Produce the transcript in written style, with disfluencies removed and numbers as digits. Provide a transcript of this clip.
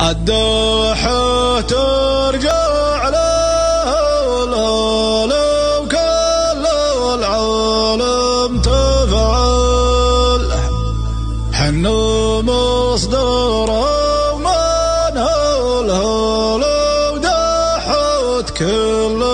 الدوحة ترجع له لو كل العالم تفعل، حنو مصدره ومنه لو دحت كل